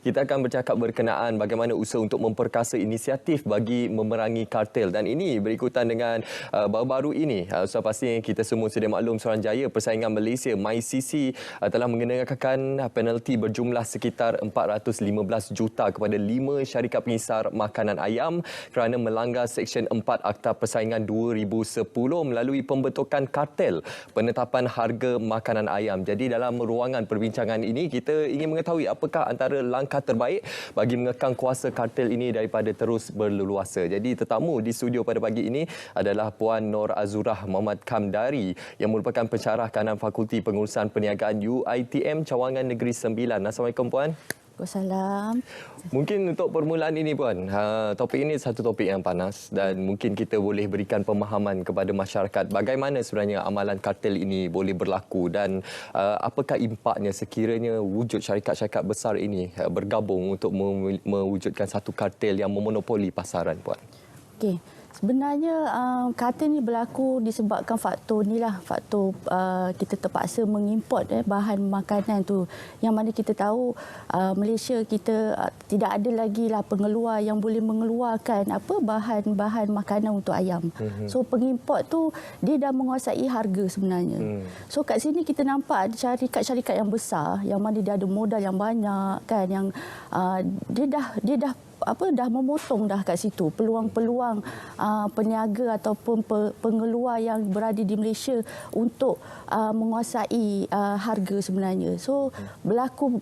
Kita akan bercakap berkenaan bagaimana usaha untuk memperkasa inisiatif bagi memerangi kartel. Dan ini berikutan dengan baru-baru ini. So pastinya kita semua sedia maklum Suruhanjaya persaingan Malaysia MyCC telah mengenakan penalti berjumlah sekitar 415 juta kepada 5 syarikat pengisar makanan ayam kerana melanggar Seksyen 4 Akta Persaingan 2010 melalui pembentukan kartel penetapan harga makanan ayam. Jadi dalam ruangan perbincangan ini kita ingin mengetahui apakah antara langkah terbaik bagi mengekang kuasa kartel ini daripada terus berleluasa. Jadi tetamu di studio pada pagi ini adalah Puan Nor Azurah Muhammad Kamdari yang merupakan pensyarah kanan Fakulti Pengurusan Perniagaan UiTM Cawangan Negeri Sembilan. Assalamualaikum Puan. Waalaikumsalam. Mungkin untuk permulaan ini Puan, topik ini satu topik yang panas dan mungkin kita boleh berikan pemahaman kepada masyarakat bagaimana sebenarnya amalan kartel ini boleh berlaku dan apakah impaknya sekiranya wujud syarikat-syarikat besar ini bergabung untuk mewujudkan satu kartel yang memonopoli pasaran Puan. Okey. Sebenarnya kartel ni berlaku disebabkan faktor inilah, faktor kita terpaksa mengimport bahan makanan tu. Yang mana kita tahu Malaysia kita tidak ada lagi lah pengeluar yang boleh mengeluarkan bahan-bahan makanan untuk ayam. So pengimport tu dia dah menguasai harga sebenarnya. So kat sini kita nampak ada syarikat-syarikat yang besar yang mana dia ada modal yang banyak kan, yang dia dah memotong dah kat situ peluang-peluang peniaga ataupun pengeluar yang berada di Malaysia untuk menguasai harga sebenarnya. So berlaku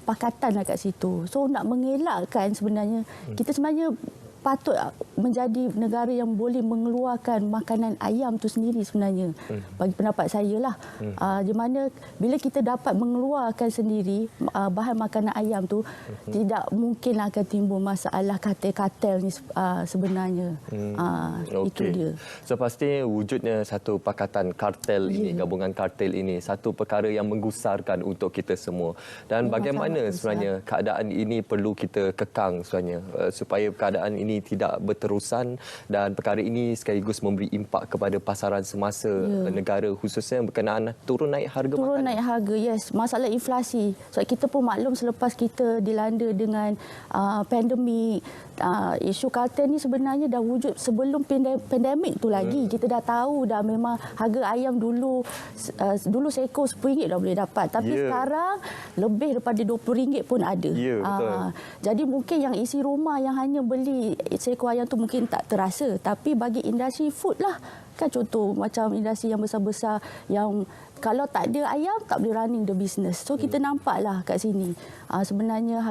pakatan lah kat situ. So nak mengelakkan sebenarnya kita sebenarnya patut menjadi negara yang boleh mengeluarkan makanan ayam tu sendiri sebenarnya. Bagi pendapat saya lah. Di mana bila kita dapat mengeluarkan sendiri bahan makanan ayam tu, tidak mungkin akan timbul masalah kartel-kartel ni sebenarnya. Itu dia. So pasti wujudnya satu pakatan kartel ini, gabungan kartel ini, satu perkara yang menggusarkan untuk kita semua. Dan bagaimana sebenarnya keadaan ini perlu kita kekang sebenarnya supaya keadaan ini tidak berterusan dan perkara ini sekaligus memberi impak kepada pasaran semasa negara khususnya berkenaan turun naik harga makanan. Naik harga, yes. Masalah inflasi. So, kita pun maklum selepas kita dilanda dengan pandemik, isu kartel ni sebenarnya dah wujud sebelum pandemik tu lagi. Kita dah tahu dah memang harga ayam dulu seekor RM10 dah boleh dapat. Tapi sekarang lebih daripada RM20 pun ada. Betul. Jadi mungkin yang isi rumah yang hanya beli seekor ayam tu mungkin tak terasa. Tapi bagi industri food lah. Kan contoh macam industri yang besar-besar yang kalau tak ada ayam tak boleh running the business. So kita nampaklah kat sini sebenarnya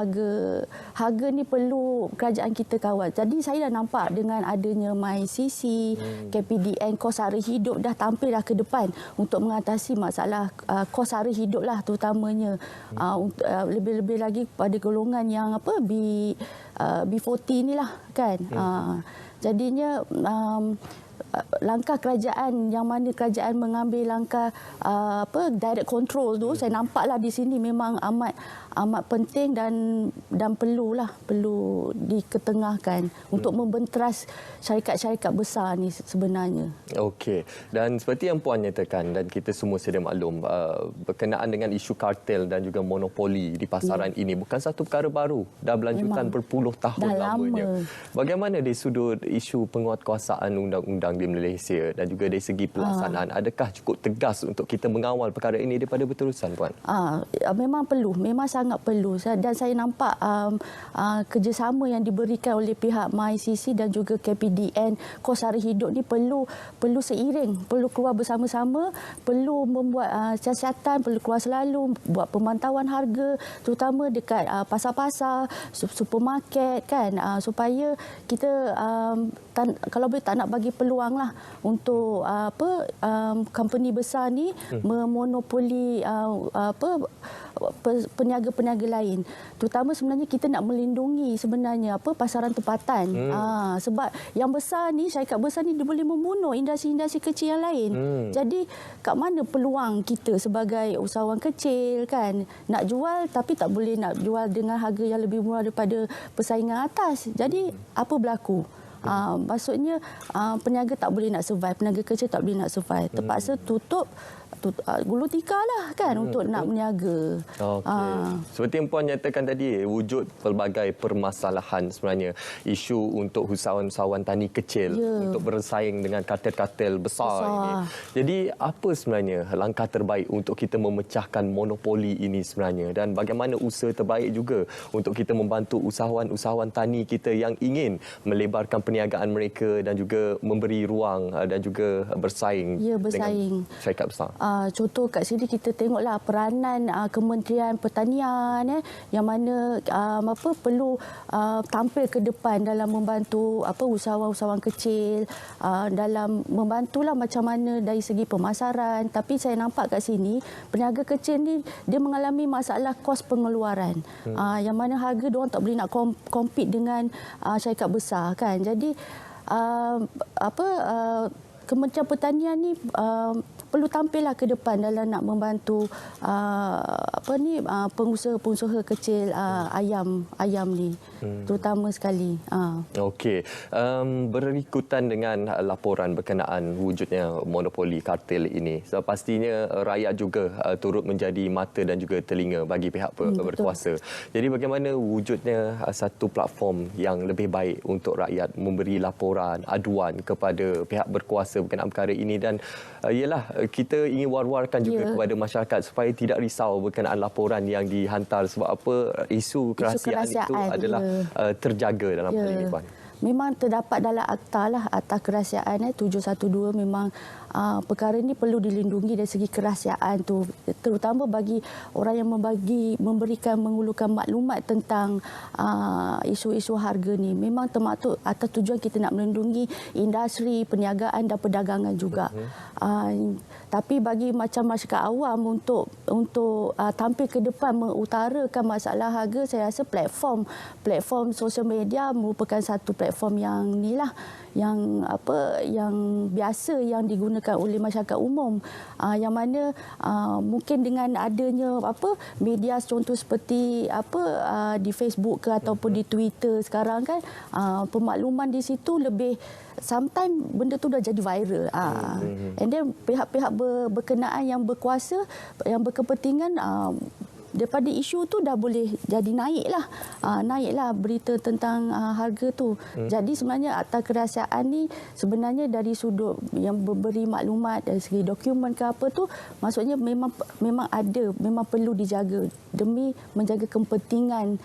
harga ni perlu kerajaan kita kawal. Jadi saya dah nampak dengan adanya MyCC, KPDN, kos sara hidup dah tampil dah ke depan untuk mengatasi masalah kos sara hidup lah terutamanya. Lebih-lebih lagi pada golongan yang B40 ni lah kan. Jadinya langkah kerajaan yang mana kerajaan mengambil langkah direct control tu, saya nampaklah di sini memang amat penting dan perlu diketengahkan untuk membenteras syarikat-syarikat besar ni sebenarnya. Okey. Dan seperti yang Puan nyatakan dan kita semua sedia maklum berkenaan dengan isu kartel dan juga monopoli di pasaran ini bukan satu perkara baru, dah berlanjutan berpuluh tahun lamanya. Bagaimana dari sudut isu penguatkuasaan undang-undang di Malaysia dan juga dari segi pelaksanaan, adakah cukup tegas untuk kita mengawal perkara ini daripada berterusan Puan? Memang perlu, memang sangat perlu, dan saya nampak kerjasama yang diberikan oleh pihak MyCC dan juga KPDN kos sara hidup ni perlu seiring, perlu keluar bersama-sama, perlu membuat siasatan, perlu keluar selalu buat pemantauan harga terutama dekat pasar-pasar, supermarket kan, supaya kita kalau boleh tak nak bagi peluang lah untuk company besar ni memonopoli peniaga-peniaga lain. Terutama sebenarnya kita nak melindungi sebenarnya pasaran tempatan. Sebab yang besar ni, syarikat besar ni dia boleh membunuh industri-industri kecil yang lain. Jadi kat mana peluang kita sebagai usahawan kecil kan, nak jual tapi tak boleh nak jual dengan harga yang lebih murah daripada persaingan atas. Jadi apa berlaku? Maksudnya peniaga tak boleh nak survive, peniaga kecil tak boleh nak survive. Terpaksa tutup gulu tikar lah kan untuk nak berniaga. Okey. Seperti yang Puan nyatakan tadi, wujud pelbagai permasalahan sebenarnya. Isu untuk usahawan-usahawan tani kecil untuk bersaing dengan kartel-kartel besar ini. Jadi apa sebenarnya langkah terbaik untuk kita memecahkan monopoli ini sebenarnya, dan bagaimana usaha terbaik juga untuk kita membantu usahawan-usahawan tani kita yang ingin melebarkan perniagaan mereka dan juga memberi ruang dan juga bersaing, bersaing dengan syarikat besar. Contoh kat sini kita tengoklah peranan Kementerian Pertanian yang mana perlu tampil ke depan dalam membantu usahawan-usahawan kecil, dalam membantulah macam mana dari segi pemasaran. Tapi saya nampak kat sini peniaga kecil ni dia mengalami masalah kos pengeluaran, yang mana harga diorang tak boleh nak compete dengan syarikat besar kan. Jadi Kementerian Pertanian ni perlu tampillah ke depan dalam nak membantu pengusaha-pengusaha kecil ayam ni, terutama sekali. Okey, berikutan dengan laporan berkenaan wujudnya monopoli kartel ini, so, pastinya rakyat juga turut menjadi mata dan juga telinga bagi pihak berkuasa. Jadi bagaimana wujudnya satu platform yang lebih baik untuk rakyat memberi laporan, aduan kepada pihak berkuasa berkenaan perkara ini, dan ialah kita ingin war-warkan juga kepada masyarakat supaya tidak risau berkenaan laporan yang dihantar, sebab apa, isu kerahsiaan itu adalah terjaga dalam hal ini, Puan. Memang terdapat dalam akta kerahsiaan 712, memang perkara ini perlu dilindungi dari segi kerahsiaan tu, terutama bagi orang yang mengulukan maklumat tentang isu-isu harga ni. Memang termaktub atas tujuan kita nak melindungi industri, perniagaan dan perdagangan juga. Tapi bagi macam masyarakat awam untuk tampil ke depan mengutarakan masalah harga, saya rasa platform sosial media merupakan satu platform yang biasa yang digunakan oleh masyarakat umum, yang mana mungkin dengan adanya media contoh seperti di Facebook ke ataupun di Twitter sekarang kan, pemakluman di situ lebih, sometimes benda tu dah jadi viral. And then pihak-pihak berkenaan yang berkuasa, yang berkepentingan, daripada isu tu dah boleh jadi naiklah berita tentang harga tu. Jadi sebenarnya akta kerahsiaan ni sebenarnya dari sudut yang memberi maklumat dari segi dokumen ke apa tu, maksudnya memang perlu dijaga demi menjaga kepentingan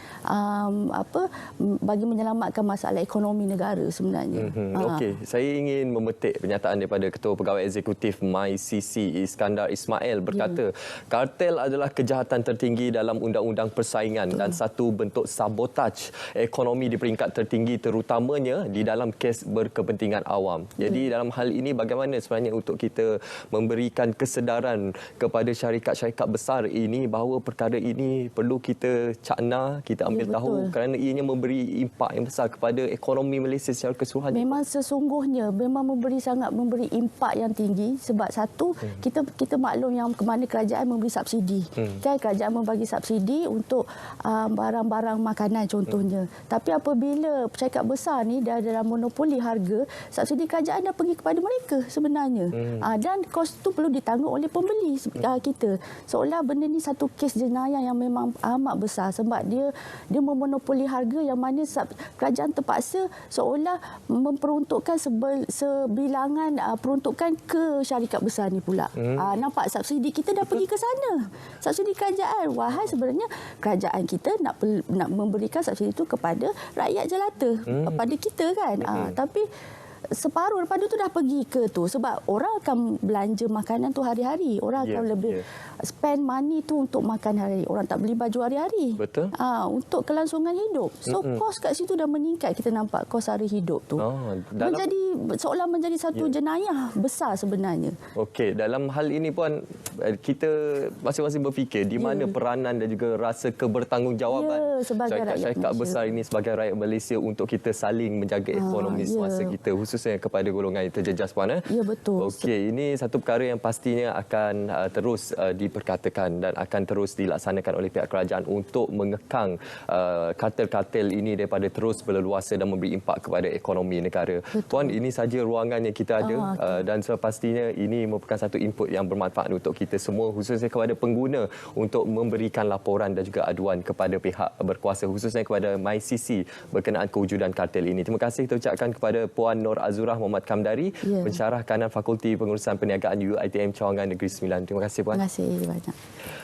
bagi menyelamatkan masalah ekonomi negara sebenarnya. Okey, saya ingin memetik pernyataan daripada Ketua Pegawai Eksekutif MyCC Iskandar Ismail, berkata kartel adalah kejahatan tertinggi dalam undang-undang persaingan dan satu bentuk sabotaj ekonomi di peringkat tertinggi, terutamanya di dalam kes berkepentingan awam. Jadi dalam hal ini bagaimana sebenarnya untuk kita memberikan kesedaran kepada syarikat-syarikat besar ini bahawa perkara ini perlu kita cakna, kita ambil tahu, kerana ianya memberi impak yang besar kepada ekonomi Malaysia secara keseluruhan. Memang sesungguhnya memang memberi impak yang tinggi, sebab satu, kita maklum yang ke mana kerajaan memberi subsidi. Kan kerajaan bagi subsidi untuk barang-barang makanan contohnya. Tapi apabila syarikat besar ni dah dalam monopoli harga, subsidi kerajaan dah pergi kepada mereka sebenarnya. Dan kos tu perlu ditanggung oleh pembeli kita. Seolah benda ni satu kes jenayah yang memang amat besar, sebab dia memonopoli harga, yang mana kerajaan terpaksa seolah memperuntukkan sebilangan peruntukan ke syarikat besar ni pula. Nampak subsidi kita dah pergi ke sana. Subsidi kerajaan, wahai sebenarnya kerajaan kita nak memberikan subsidi itu kepada rakyat jelata, kepada kita kan. Tapi separuh daripada tu dah pergi ke tu, sebab orang akan belanja makanan tu hari-hari, orang akan lebih spend money tu untuk makan hari-hari, orang tak beli baju hari-hari. Betul. Untuk kelangsungan hidup. So kos kat situ dah meningkat, kita nampak kos hari hidup tu. Seolah menjadi satu jenayah besar sebenarnya. Okey, dalam hal ini Puan, kita masing-masing berfikir di mana peranan dan juga rasa kebertanggungjawab syarikat-syarikat besar ini sebagai rakyat Malaysia untuk kita saling menjaga ekonomi semasa kita, khususnya khususnya kepada golongan yang terjejas, Puan. Ya, betul. Okey, ini satu perkara yang pastinya akan terus diperkatakan dan akan terus dilaksanakan oleh pihak kerajaan untuk mengekang kartel-kartel ini daripada terus berleluasa dan memberi impak kepada ekonomi negara. Betul. Puan, ini saja ruangan yang kita ada dan sepastinya ini merupakan satu input yang bermanfaat untuk kita semua, khususnya kepada pengguna untuk memberikan laporan dan juga aduan kepada pihak berkuasa, khususnya kepada MyCC berkenaan kewujudan kartel ini. Terima kasih kita ucapkan kepada Puan Nur Azurah Muhammad Kamdari, pensyarah kanan Fakulti Pengurusan Perniagaan UiTM Cawangan Negeri Sembilan. Terima kasih, Puan. Terima kasih banyak.